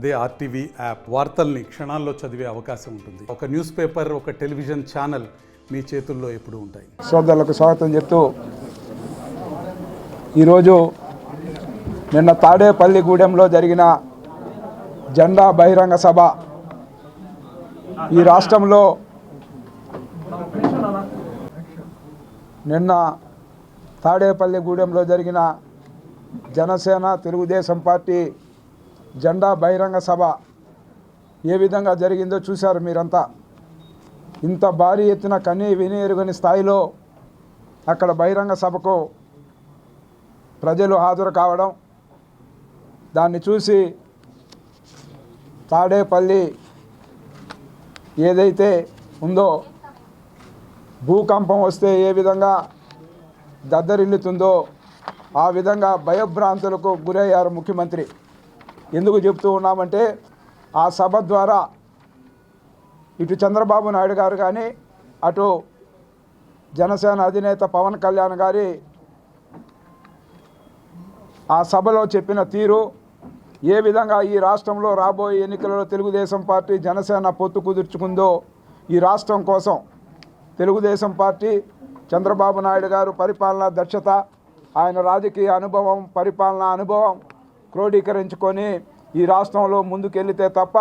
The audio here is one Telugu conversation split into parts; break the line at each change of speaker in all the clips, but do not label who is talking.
అదే ఆర్టీవీ యాప్ వార్తల్ని క్షణాల్లో చదివే అవకాశం ఉంటుంది. ఒక న్యూస్ పేపర్, ఒక టెలివిజన్ ఛానల్ మీ చేతుల్లో ఎప్పుడూ ఉంటాయి.
సోదరులకు స్వాగతం చెప్తూ ఈరోజు నిన్న తాడేపల్లిగూడెంలో జరిగిన జెండా బహిరంగ సభ ఈ రాష్ట్రంలో నిన్న తాడేపల్లిగూడెంలో జరిగిన జనసేన తెలుగుదేశం పార్టీ జెండా బహిరంగ సభ ఏ విధంగా జరిగిందో చూశారు మీరంతా. ఇంత భారీ ఎత్తున కనీ విని ఎరుగని స్థాయిలో అక్కడ బహిరంగ సభకు ప్రజలు హాజరు కావడం, దాన్ని చూసి తాడేపల్లి ఏదైతే ఉందో భూకంపం వస్తే ఏ విధంగా దద్దరిల్లుతుందో ఆ విధంగా భయభ్రాంతులకు గురయ్యారు ముఖ్యమంత్రి. ఎందుకు చెప్తూ ఉన్నామంటే ఆ సభ ద్వారా ఇటు చంద్రబాబు నాయుడు గారు కానీ అటు జనసేన అధినేత పవన్ కళ్యాణ్ గారి ఆ సభలో చెప్పిన తీరు, ఏ విధంగా ఈ రాష్ట్రంలో రాబోయే ఎన్నికలలో తెలుగుదేశం పార్టీ జనసేన పొత్తు కుదుర్చుకుందో, ఈ రాష్ట్రం కోసం తెలుగుదేశం పార్టీ చంద్రబాబు నాయుడు గారు పరిపాలనా దక్షత, ఆయన రాజకీయ అనుభవం, పరిపాలనా అనుభవం క్రోడీకరించుకొని ఈ రాష్ట్రంలో ముందుకెళ్తే తప్ప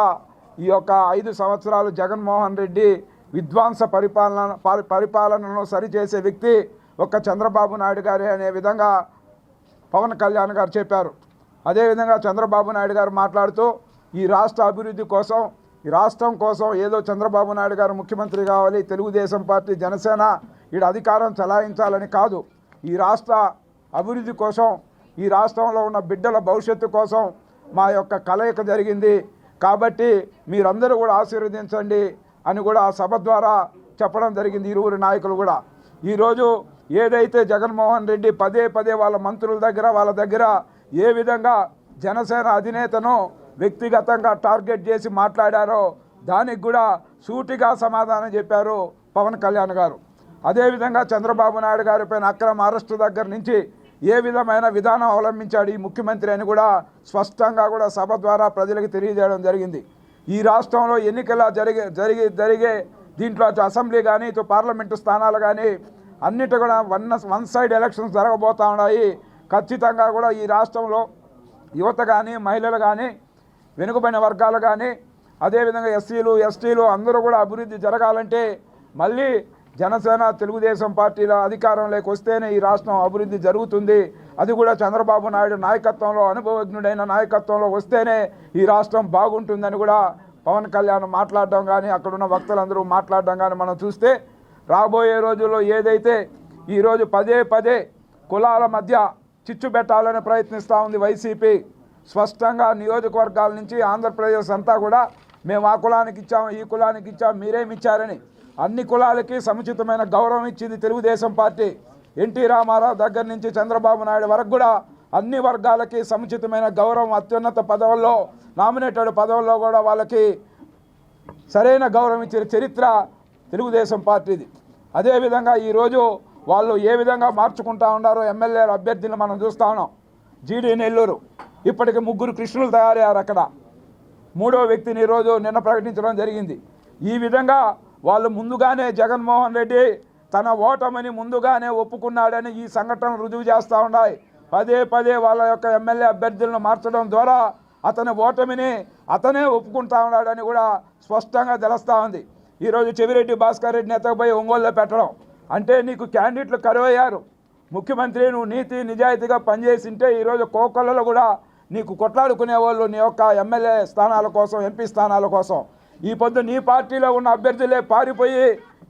ఈ యొక్క 5 సంవత్సరాలు జగన్మోహన్ రెడ్డి విధ్వంస పరిపాలనను సరిచేసే వ్యక్తి ఒక్క చంద్రబాబు నాయుడు గారే అనే విధంగా పవన్ కళ్యాణ్ గారు చెప్పారు. అదేవిధంగా చంద్రబాబు నాయుడు గారు మాట్లాడుతూ ఈ రాష్ట్ర అభివృద్ధి కోసం, ఈ రాష్ట్రం కోసం ఏదో చంద్రబాబు నాయుడు గారు ముఖ్యమంత్రి కావాలి, తెలుగుదేశం పార్టీ జనసేన ఈడ అధికారం చలాయించాలని కాదు, ఈ రాష్ట్ర అభివృద్ధి కోసం, ఈ రాష్ట్రంలో ఉన్న బిడ్డల భవిష్యత్తు కోసం మా యొక్క కలయిక జరిగింది, కాబట్టి మీరందరూ కూడా ఆశీర్వదించండి అని కూడా ఆ సభ ద్వారా చెప్పడం జరిగింది. ఇరువురు నాయకులు కూడా ఈరోజు ఏదైతే జగన్మోహన్ రెడ్డి పదే పదే వాళ్ళ మంత్రుల దగ్గర వాళ్ళ దగ్గర ఏ విధంగా జనసేన అధినేతను వ్యక్తిగతంగా టార్గెట్ చేసి మాట్లాడారో దానికి కూడా సూటిగా సమాధానం చెప్పారు పవన్ కళ్యాణ్ గారు. అదేవిధంగా చంద్రబాబు నాయుడు గారి పైన అక్రమ అరెస్టు దగ్గర నుంచి ఏ విధమైన విధానం అవలంబించాడు ఈ ముఖ్యమంత్రి అని కూడా స్పష్టంగా కూడా సభ ద్వారా ప్రజలకు తెలియజేయడం జరిగింది. ఈ రాష్ట్రంలో ఎన్నికల జరిగే దీంట్లో అటు అసెంబ్లీ కానీ ఇటు పార్లమెంటు స్థానాలు కానీ అన్నిటి కూడా వన్ సైడ్ ఎలక్షన్స్ జరగబోతూ ఉన్నాయి. ఖచ్చితంగా కూడా ఈ రాష్ట్రంలో యువత కానీ, మహిళలు కానీ, వెనుకబడిన వర్గాలు కానీ, అదేవిధంగా ఎస్సీలు ఎస్టీలు అందరూ కూడా అభివృద్ధి జరగాలంటే మళ్ళీ జనసేన తెలుగుదేశం పార్టీల అధికారంలోకి వస్తేనే ఈ రాష్ట్రం అభివృద్ధి జరుగుతుంది. అది కూడా చంద్రబాబు నాయుడు నాయకత్వంలో, అనుభవజ్ఞుడైన నాయకత్వంలో వస్తేనే ఈ రాష్ట్రం బాగుంటుందని కూడా పవన్ కళ్యాణ్ మాట్లాడడం కానీ, అక్కడున్న వక్తలందరూ మాట్లాడడం కానీ మనం చూస్తే, రాబోయే రోజుల్లో ఏదైతే ఈరోజు పదే పదే కులాల మధ్య చిచ్చు పెట్టాలని ప్రయత్నిస్తూ ఉంది వైసీపీ, స్పష్టంగా నియోజకవర్గాల నుంచి ఆంధ్రప్రదేశ్ అంతా కూడా మేము ఆ కులానికి ఇచ్చాము, ఈ కులానికి ఇచ్చాము, మీరేమిచ్చారని అన్ని కులాలకి సముచితమైన గౌరవం ఇచ్చింది తెలుగుదేశం పార్టీ. ఎన్టీ రామారావు దగ్గర నుంచి చంద్రబాబు నాయుడు వరకు కూడా అన్ని వర్గాలకి సముచితమైన గౌరవం, అత్యున్నత పదవుల్లో, నామినేటెడ్ పదవుల్లో కూడా వాళ్ళకి సరైన గౌరవం ఇచ్చిన చరిత్ర తెలుగుదేశం పార్టీది. అదేవిధంగా ఈరోజు వాళ్ళు ఏ విధంగా మార్చుకుంటా ఉన్నారో ఎమ్మెల్యేల అభ్యర్థులను మనం చూస్తూ ఉన్నాం. జీడీ నెల్లూరు ఇప్పటికి 3 కృష్ణులు తయారయ్యారు. అక్కడ 3వ వ్యక్తిని ఈరోజు నిన్న ప్రకటించడం జరిగింది. ఈ విధంగా వాళ్ళు ముందుగానే జగన్మోహన్ రెడ్డి తన ఓటమిని ముందుగానే ఒప్పుకున్నాడని ఈ సంఘటనలు రుజువు చేస్తూ ఉన్నాయి. పదే పదే వాళ్ళ యొక్క ఎమ్మెల్యే అభ్యర్థులను మార్చడం ద్వారా అతని ఓటమిని అతనే ఒప్పుకుంటా ఉన్నాడని కూడా స్పష్టంగా తెలుస్తూ ఉంది. ఈరోజు చెవిరెడ్డి భాస్కర్ రెడ్డిని ఎత్తకపోయి ఒంగోలులో పెట్టడం అంటే నీకు క్యాండిడేట్లు కరువయ్యారు. ముఖ్యమంత్రి నువ్వు నీతి నిజాయితీగా పనిచేసింటే ఈరోజు కోకొల్లలో కూడా నీకు కొట్లాడుకునే వాళ్ళు నీ యొక్క ఎమ్మెల్యే స్థానాల కోసం, ఎంపీ స్థానాల కోసం. ఈ పొద్దు నీ పార్టీలో ఉన్న అభ్యర్థులే పారిపోయి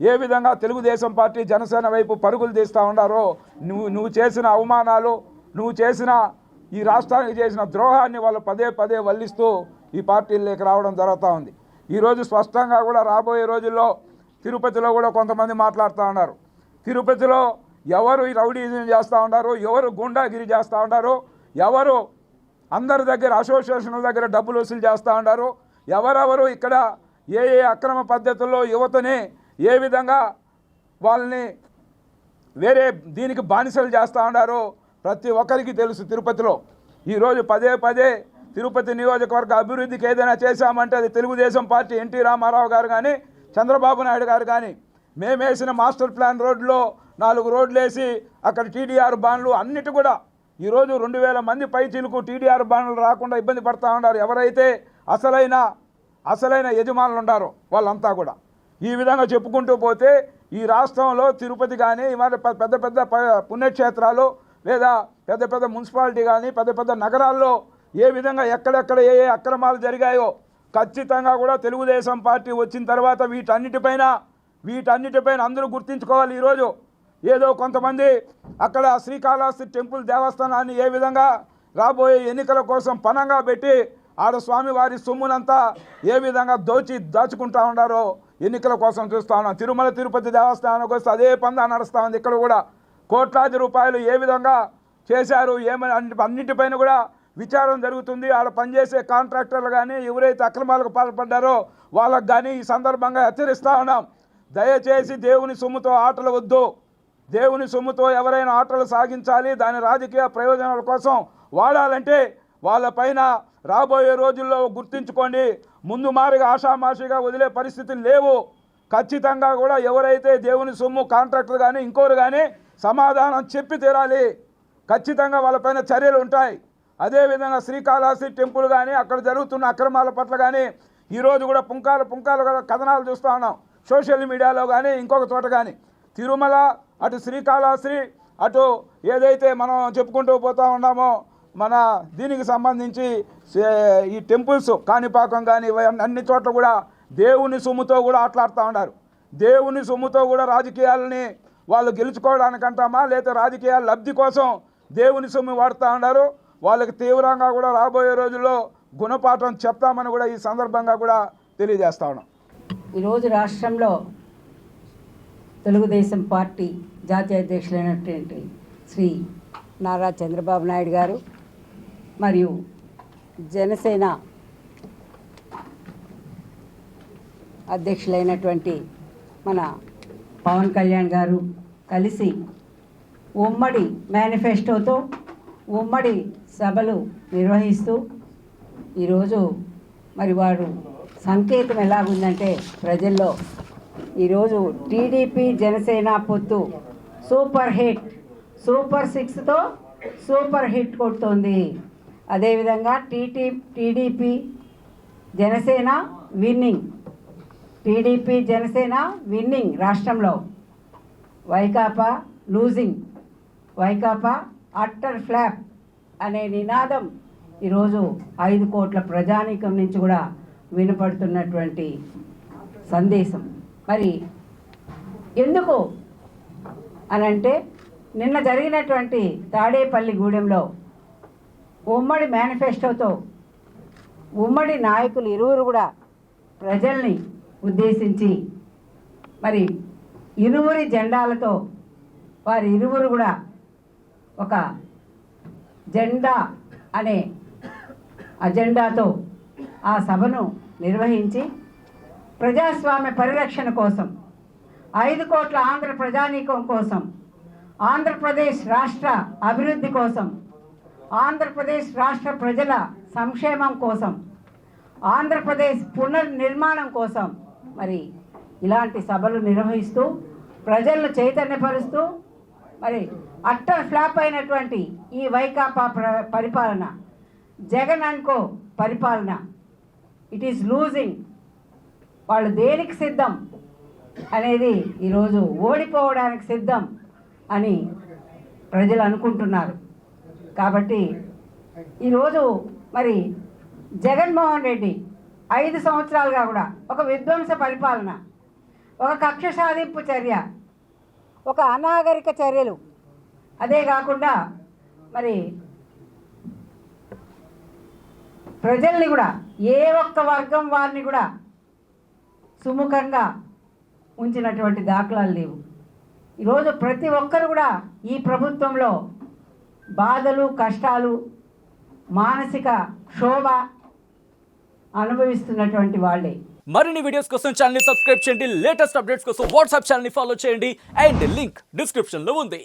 ఏ విధంగా తెలుగుదేశం పార్టీ జనసేన వైపు పరుగులు తీస్తూ ఉన్నారో, నువ్వు చేసిన అవమానాలు, నువ్వు చేసిన ఈ రాష్ట్రానికి చేసిన ద్రోహాన్ని వాళ్ళు పదే పదే వల్లిస్తూ ఈ పార్టీలోకి రావడం జరుగుతూ ఉంది. ఈరోజు స్పష్టంగా కూడా రాబోయే రోజుల్లో తిరుపతిలో కూడా కొంతమంది మాట్లాడుతూ ఉన్నారు. తిరుపతిలో ఎవరు ఈ రౌడీజం చేస్తూ ఉన్నారు, ఎవరు గుండాగిరి చేస్తూ ఉన్నారు, ఎవరు అందరి దగ్గర అసోసియేషన్ల దగ్గర డబ్బులు వసూలు చేస్తూ ఉన్నారు, ఎవరెవరు ఇక్కడ ఏ అక్రమ పద్ధతుల్లో యువతని ఏ విధంగా వాళ్ళని వేరే దీనికి బానిసలు చేస్తూ ఉన్నారు ప్రతి ఒక్కరికి తెలుసు. తిరుపతిలో ఈరోజు పదే పదే తిరుపతి నియోజకవర్గ అభివృద్ధికి ఏదైనా చేశామంటే అది తెలుగుదేశం పార్టీ ఎన్టీ రామారావు గారు కానీ చంద్రబాబు నాయుడు గారు కానీ. మేము వేసిన మాస్టర్ ప్లాన్ రోడ్లో 4 రోడ్లు వేసి అక్కడ టీడీఆర్ బాండ్లు అన్నిటి కూడా ఈరోజు 2000 మంది పైచీలకు టీడీఆర్ బాండ్లు రాకుండా ఇబ్బంది పడతా ఉన్నారు. ఎవరైతే అసలైన యజమానులు ఉన్నారో వాళ్ళంతా కూడా. ఈ విధంగా చెప్పుకుంటూ పోతే ఈ రాష్ట్రంలో తిరుపతి కానీ ఇవాళ పెద్ద పెద్ద పుణ్యక్షేత్రాలు లేదా పెద్ద పెద్ద మున్సిపాలిటీ కానీ పెద్ద పెద్ద నగరాల్లో ఏ విధంగా ఎక్కడెక్కడ ఏ అక్రమాలు జరిగాయో ఖచ్చితంగా కూడా తెలుగుదేశం పార్టీ వచ్చిన తర్వాత వీటన్నిటిపైన అందరూ గుర్తించుకోవాలి. ఈరోజు ఏదో కొంతమంది అక్కడ శ్రీకాళహస్తి టెంపుల్ దేవస్థానాన్ని ఏ విధంగా రాబోయే ఎన్నికల కోసం పణంగా పెట్టి ఆడ స్వామివారి సొమ్మునంతా ఏ విధంగా దాచుకుంటా ఉన్నారో ఎన్నికల కోసం చూస్తూ ఉన్నాం. తిరుమల తిరుపతి దేవస్థానానికి వస్తే అదే పందా నడుస్తూ ఉంది. ఇక్కడ కూడా కోట్లాది రూపాయలు ఏ విధంగా చేశారు ఏమని అన్నిటిపైన కూడా విచారణ జరుగుతుంది. ఆడ పనిచేసే కాంట్రాక్టర్లు కానీ ఎవరైతే అక్రమాలకు పాల్పడ్డారో వాళ్ళకు కానీ ఈ సందర్భంగా హెచ్చరిస్తూ ఉన్నాం. దయచేసి దేవుని సొమ్ముతో ఆటలు వద్దు. దేవుని సొమ్ముతో ఎవరైనా ఆటలు సాగించాలి, దాని రాజకీయ ప్రయోజనాల కోసం వాడాలంటే వాళ్ళపైన రాబోయే రోజుల్లో గుర్తించుకోండి. ముందు మారిగా ఆషామాషిగా వదిలే పరిస్థితులు లేవు. ఖచ్చితంగా కూడా ఎవరైతే దేవుని సొమ్ము కాంట్రాక్టర్ కానీ ఇంకోరు కానీ సమాధానం చెప్పి తీరాలి. ఖచ్చితంగా వాళ్ళపైన చర్యలు ఉంటాయి. అదేవిధంగా శ్రీకాళహస్తి టెంపుల్ కానీ అక్కడ జరుగుతున్న అక్రమాల పట్ల కానీ ఈరోజు కూడా పుంకాలు కథనాలు చూస్తూ ఉన్నాం సోషల్ మీడియాలో కానీ ఇంకొక చోట కానీ. తిరుమల అటు శ్రీకాళహస్తి అటు ఏదైతే మనం చెప్పుకుంటూ పోతూ ఉన్నామో మన దీనికి సంబంధించి ఈ టెంపుల్స్ కాణిపాకం కానీ అన్ని చోట్ల కూడా దేవుని సొమ్ముతో కూడా ఆటలాడుతూ ఉన్నారు. దేవుని సొమ్ముతో కూడా రాజకీయాలని వాళ్ళు గెలుచుకోవడానికంటామా లేదా రాజకీయాల లబ్ధి కోసం దేవుని సొమ్ము వాడుతూ ఉన్నారు. వాళ్ళకి తీవ్రంగా కూడా రాబోయే రోజుల్లో గుణపాఠం చెప్తామని కూడా ఈ సందర్భంగా కూడా తెలియజేస్తా ఉన్నాం.
ఈరోజు రాష్ట్రంలో తెలుగుదేశం పార్టీ జాతీయ అధ్యక్షులైనటువంటి శ్రీ నారా చంద్రబాబు నాయుడు గారు మరియు జనసేన అధ్యక్షులైనటువంటి మన పవన్ కళ్యాణ్ గారు కలిసి ఉమ్మడి మేనిఫెస్టోతో ఉమ్మడి సభలు నిర్వహిస్తూ ఈరోజు మరి వారు సంకేతం ఎలాగుందంటే ప్రజల్లో ఈరోజు టీడీపీ జనసేన పొత్తు సూపర్ 6తో సూపర్ హిట్ కొడుతోంది. అదేవిధంగా టీడీపీ జనసేన విన్నింగ్ రాష్ట్రంలో, Vaikapa losing, Vaikapa utter flop అనే నినాదం ఈరోజు 5 కోట్ల ప్రజానీకం నుంచి కూడా వినపడుతున్నటువంటి సందేశం. మరి ఎందుకు అనంటే నిన్న జరిగినటువంటి తాడేపల్లిగూడెంలో ఉమ్మడి మేనిఫెస్టోతో ఉమ్మడి నాయకులు ఇరువురు కూడా ప్రజల్ని ఉద్దేశించి మరి ఇరువురి జెండాలతో వారి ఇరువురు కూడా ఒక జెండా అనే అజెండాతో ఆ సభను నిర్వహించి ప్రజాస్వామ్య పరిరక్షణ కోసం 5 కోట్ల ఆంధ్ర ప్రజానీకం కోసం, ఆంధ్రప్రదేశ్ రాష్ట్ర అభివృద్ధి కోసం, ఆంధ్రప్రదేశ్ రాష్ట్ర ప్రజల సంక్షేమం కోసం, ఆంధ్రప్రదేశ్ పునర్నిర్మాణం కోసం మరి ఇలాంటి సభలు నిర్వహిస్తూ ప్రజలను చైతన్యపరుస్తూ మరి అట్టర్ ఫ్లాప్ అయినటువంటి ఈ వైకాపా పరిపాలన, జగన్ అనుకో పరిపాలన, ఇట్ ఈస్ లూజింగ్. వాళ్ళు దేనికి సిద్ధం అనేది ఈరోజు ఓడిపోవడానికి సిద్ధం అని ప్రజలు అనుకుంటున్నారు. కాబట్టి ఈరోజు మరి జగన్మోహన్ రెడ్డి 5 సంవత్సరాలుగా కూడా ఒక విధ్వంస పరిపాలన, ఒక కక్ష సాధింపు చర్య, ఒక అనాగరిక చర్యలు, అదే కాకుండా మరి ప్రజల్ని కూడా ఏ ఒక్క వర్గం వారిని కూడా సుముఖంగా ఉంచినటువంటి దాఖలాలు లేవు. ఈరోజు ప్రతి ఒక్కరు కూడా ఈ ప్రభుత్వంలో బాధలు, కష్టాలు, మానసిక క్షోభ అనుభవిస్తున్నటువంటి వాళ్ళే.
మరిన్ని వీడియోస్ కోసం ఛానల్ ని సబ్స్క్రైబ్ చేయండి. లేటెస్ట్ అప్డేట్స్ కోసం వాట్సాప్ ఛానల్ ని ఫాలో చేయండి. అండ్ లింక్ డిస్క్రిప్షన్ లో ఉంది.